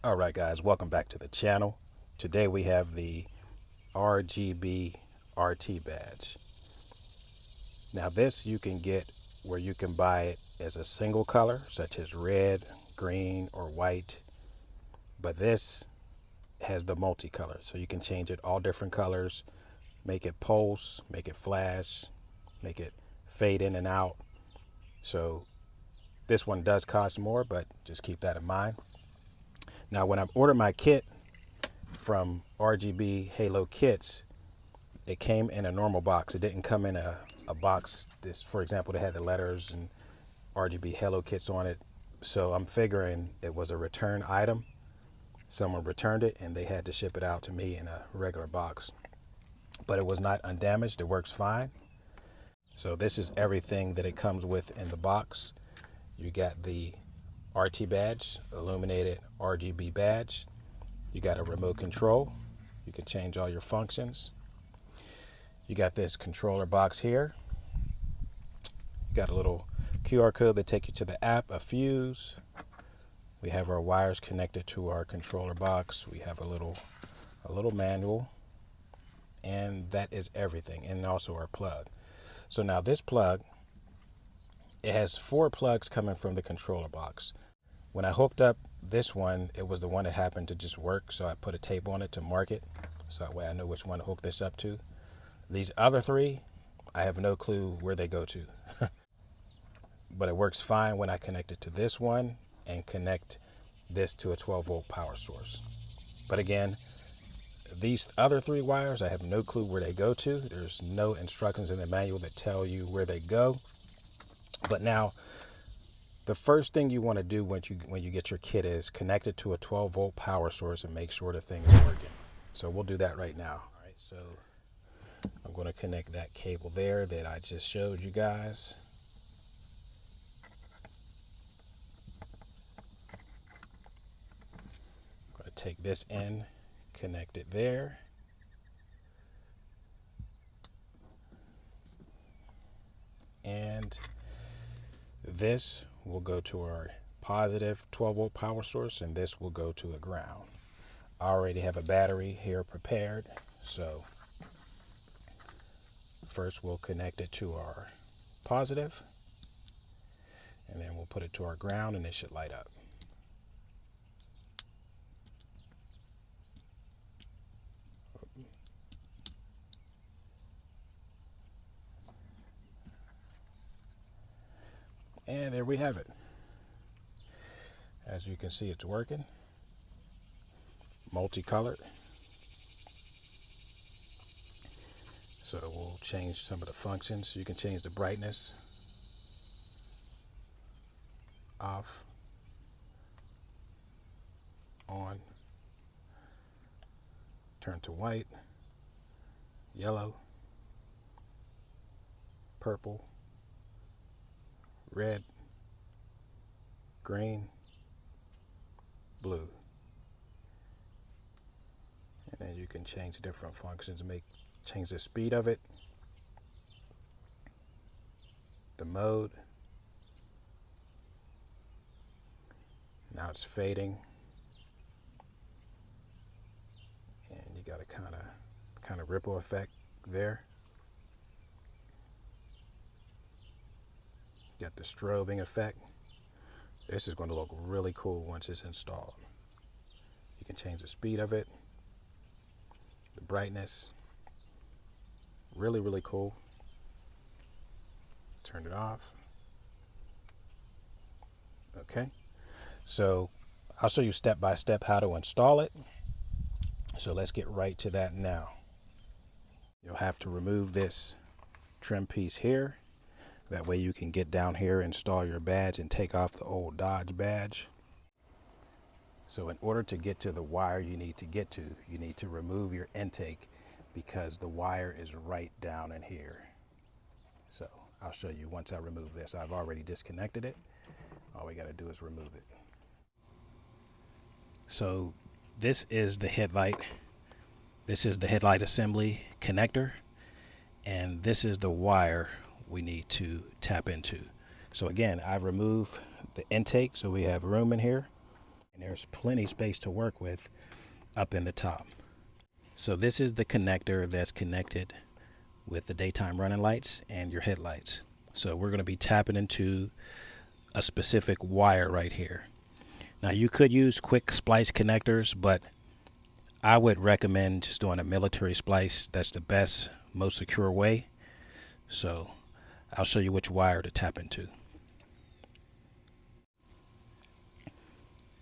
Alright guys, welcome back to the channel. Today we have the RGB RT badge. Now this you can get where you can buy it as a single color, such as red, green, or white. But this has the multicolor, so you can change it all different colors, make it pulse, make it flash, make it fade in and out. So this one does cost more, but just keep that in mind. Now, when I ordered my kit from RGB RT, it came in a normal box. It didn't come in a box. This, for example, that had the letters and RGB RT on it. So I'm figuring it was a return item. Someone returned it and they had to ship it out to me in a regular box. But it was not undamaged. It works fine. So this is everything that it comes with in the box. You got the RT badge, illuminated RGB badge. You got a remote control. You can change all your functions. You got this controller box here. You got a little QR code that takes you to the app, a fuse. We have our wires connected to our controller box. We have a little manual, and that is everything, and also our plug. So now this plug, it has 4 plugs coming from the controller box. When I hooked up this one, it was the one that happened to just work, so I put a tape on it to mark it, so that way I know which one to hook this up to. These other 3, I have no clue where they go to. But it works fine when I connect it to this one and connect this to a 12-volt power source. But again, these other 3 wires, I have no clue where they go to. There's no instructions in the manual that tell you where they go. But now, the first thing you want to do when you get your kit is connect it to a 12-volt power source and make sure the thing is working. So we'll do that right now. All right, so I'm going to connect that cable there that I just showed you guys. I'm going to take this in, connect it there. And this will go to our positive 12-volt power source, and this will go to a ground. I already have a battery here prepared, so first we'll connect it to our positive, and then we'll put it to our ground, and it should light up. And there we have it. As you can see, it's working. Multicolored. So we'll change some of the functions. You can change the brightness. Off. On. Turn to white. Yellow. Purple. Red, green, blue. And then you can change different functions, change the speed of it, the mode. Now it's fading. And you got a kind of ripple effect there. Got the strobing effect. This is going to look really cool once it's installed. You can change the speed of it, the brightness. Really, really cool. Turn it off. Okay. So I'll show you step by step how to install it. So let's get right to that now. You'll have to remove this trim piece here. That way you can get down here, install your badge, and take off the old Dodge badge. So in order to get to the wire you need to remove your intake, because the wire is right down in here. So I'll show you once I remove this. I've already disconnected it. All we got to do is remove it. So this is the headlight. This is the headlight assembly connector, and this is the wire we need to tap into. So again, I remove the intake so we have room in here. And there's plenty space to work with up in the top. So this is the connector that's connected with the daytime running lights and your headlights. So we're going to be tapping into a specific wire right here. Now you could use quick splice connectors, but I would recommend just doing a military splice. That's the best, most secure way. So I'll show you which wire to tap into.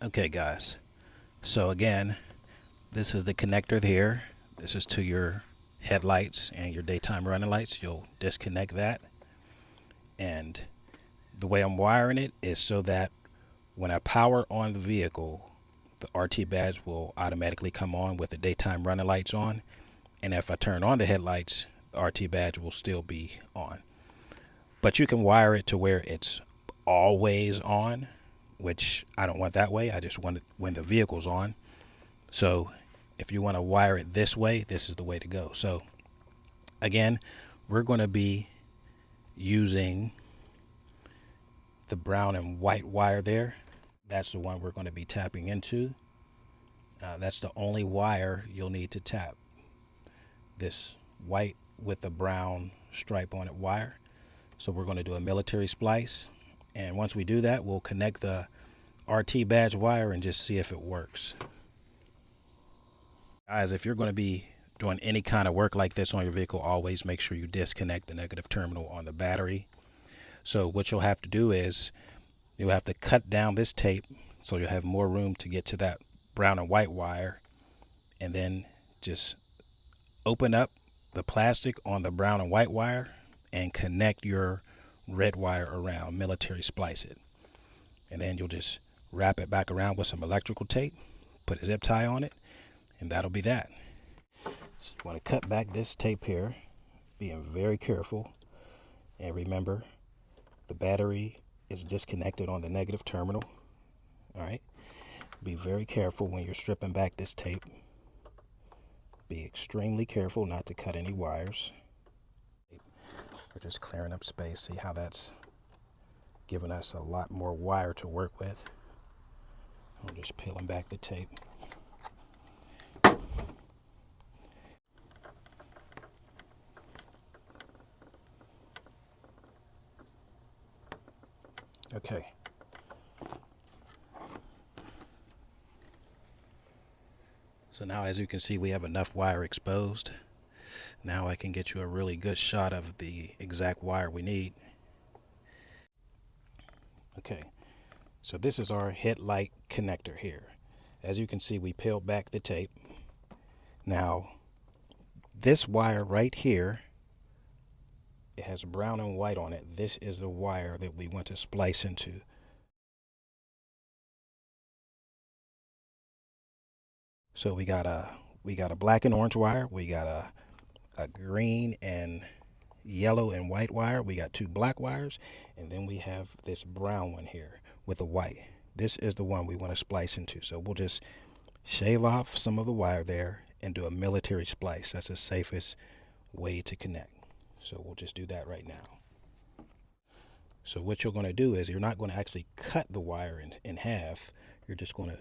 Okay guys, so again, this is the connector here. This is to your headlights and your daytime running lights. You'll disconnect that. And the way I'm wiring it is so that when I power on the vehicle, the RT badge will automatically come on with the daytime running lights on. And if I turn on the headlights, the RT badge will still be on. But you can wire it to where it's always on, which I don't want that way. I just want it when the vehicle's on. So if you want to wire it this way, this is the way to go. So again, we're going to be using the brown and white wire there. That's the one we're going to be tapping into. That's the only wire you'll need to tap. This white with the brown stripe on it wire. So we're going to do a military splice. And once we do that, we'll connect the RT badge wire and just see if it works. Guys, if you're going to be doing any kind of work like this on your vehicle, always make sure you disconnect the negative terminal on the battery. So what you'll have to do is you'll have to cut down this tape so you'll have more room to get to that brown and white wire, and then just open up the plastic on the brown and white wire and connect your red wire around, military splice it. And then you'll just wrap it back around with some electrical tape, put a zip tie on it, and that'll be that. So you want to cut back this tape here, being very careful. And remember, the battery is disconnected on the negative terminal. All right. Be very careful when you're stripping back this tape. Be extremely careful not to cut any wires. We're just clearing up space. See how that's giving us a lot more wire to work with. I'm just peeling back the tape. Okay. So now, as you can see, we have enough wire exposed. Now I can get you a really good shot of the exact wire we need. Okay, so this is our headlight connector here. As you can see, we peeled back the tape. Now, this wire right here, it has brown and white on it. This is the wire that we want to splice into. So we got a black and orange wire. We got a green and yellow and white wire. We got two black wires, and then we have this brown one here with a white. This is the one we want to splice into. So we'll just shave off some of the wire there and do a military splice. That's the safest way to connect. So we'll just do that right now. So what you're going to do is you're not going to actually cut the wire in half. You're just going to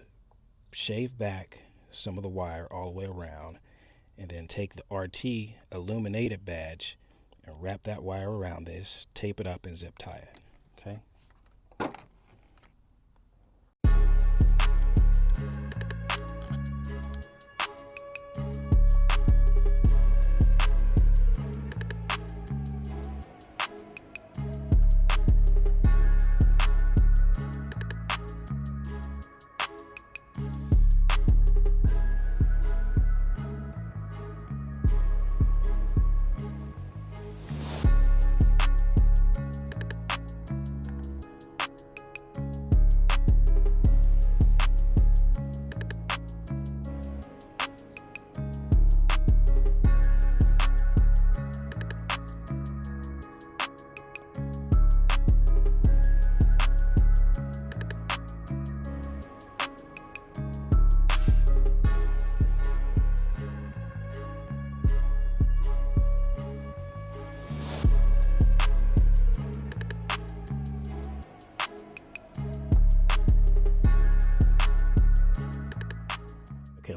shave back some of the wire all the way around, and then take the RT illuminated badge and wrap that wire around this, tape it up, and zip tie it. Okay.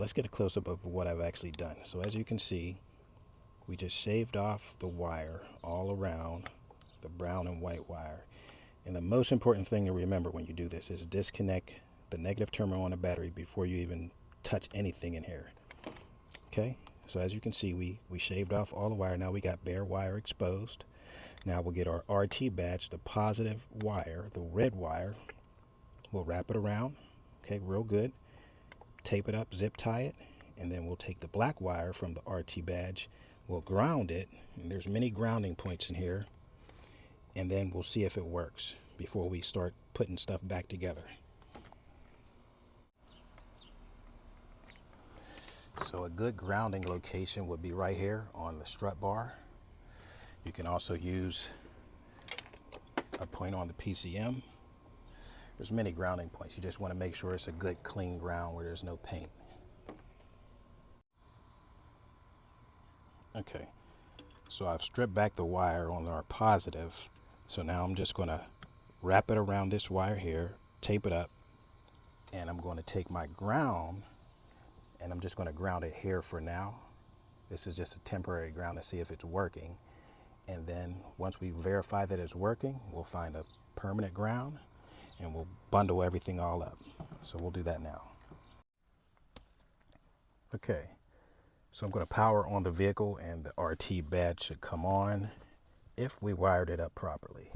let's get a close-up of what I've actually done. So as you can see, we just shaved off the wire all around the brown and white wire. And the most important thing to remember when you do this is disconnect the negative terminal on the battery before you even touch anything in here. Okay, so as you can see, we shaved off all the wire. Now we got bare wire exposed. Now we'll get our RT badge, the positive wire, the red wire. We'll wrap it around, okay, real good. Tape it up, zip tie it, and then we'll take the black wire from the RT badge. We'll ground it, and there's many grounding points in here, and then we'll see if it works before we start putting stuff back together. So a good grounding location would be right here on the strut bar. You can also use a point on the PCM. There's many grounding points. You just want to make sure it's a good clean ground where there's no paint. Okay, so I've stripped back the wire on our positive. So now I'm just going to wrap it around this wire here, tape it up, and I'm going to take my ground and I'm just going to ground it here for now. This is just a temporary ground to see if it's working. And then once we verify that it's working, we'll find a permanent ground and we'll bundle everything all up. So we'll do that now. Okay, so I'm going to power on the vehicle and the RT badge should come on if we wired it up properly.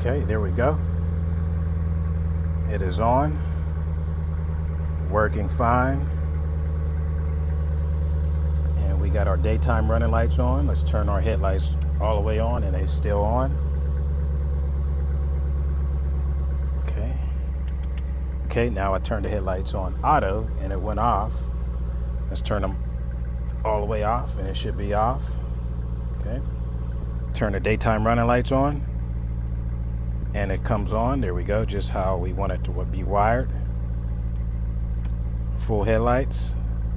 Okay, there we go. It is on, working fine. And we got our daytime running lights on. Let's turn our headlights all the way on and they're still on. Okay. Okay, now I turned the headlights on auto and it went off. Let's turn them all the way off and it should be off. Okay. Turn the daytime running lights on. And it comes on. There we go, just how we want it to be wired. Full headlights,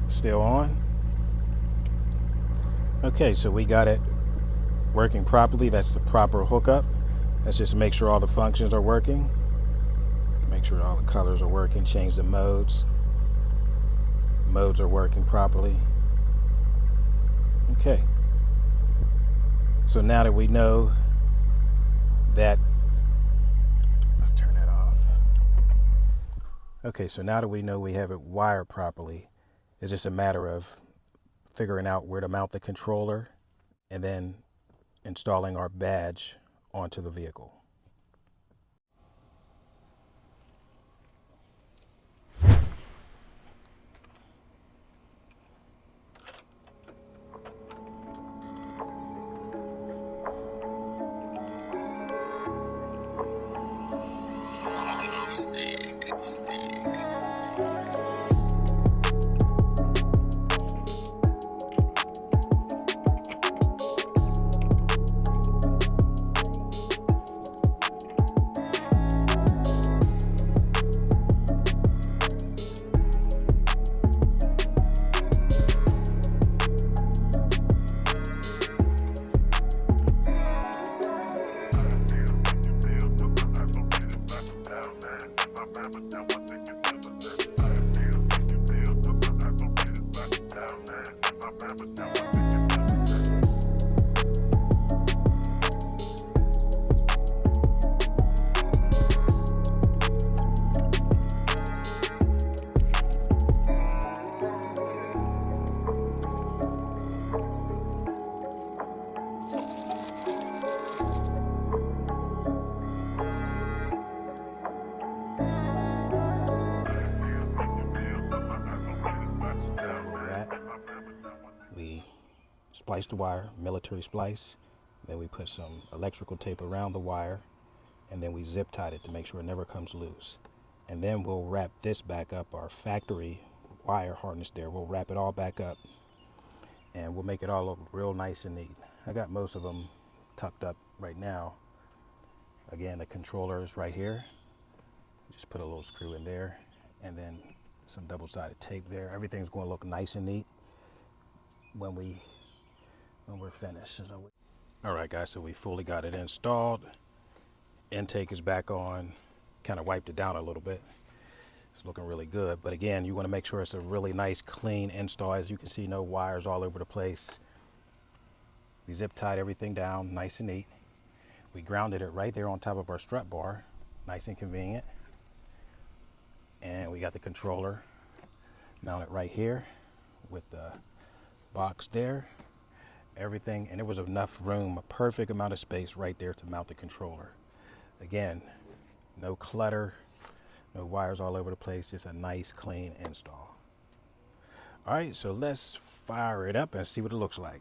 still on. Okay, so we got it working properly. That's the proper hookup. Let's just make sure all the functions are working. Make sure all the colors are working. Change the modes. Modes are working properly. Okay. So now that we know that, let's turn that off. Okay, so now that we know we have it wired properly, it's just a matter of figuring out where to mount the controller and then installing our badge onto the vehicle. We spliced the wire, military splice, then we put some electrical tape around the wire, and then we zip tied it to make sure it never comes loose. And then we'll wrap this back up, our factory wire harness there, we'll wrap it all back up and we'll make it all look real nice and neat. I got most of them tucked up right now, Again, the controller is right here. Just put a little screw in there, and then some double-sided tape there. Everything's going to look nice and neat when we're finished. All right, guys, so we fully got it installed. Intake is back on. Kind of wiped it down a little bit. It's looking really good, but again, you want to make sure it's a really nice, clean install. As you can see, no wires all over the place. We zip tied everything down, nice and neat. We grounded it right there on top of our strut bar, nice and convenient. And we got the controller mounted right here with the box there, everything, and there was enough room, a perfect amount of space right there to mount the controller. Again, no clutter, no wires all over the place, just a nice clean install. All right, so let's fire it up and see what it looks like.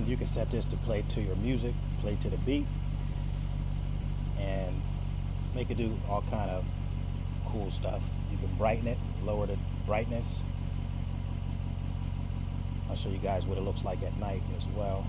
You can set this to play to your music, play to the beat, and make it do all kind of cool stuff. You can brighten it, lower the brightness. I'll show you guys what it looks like at night as well.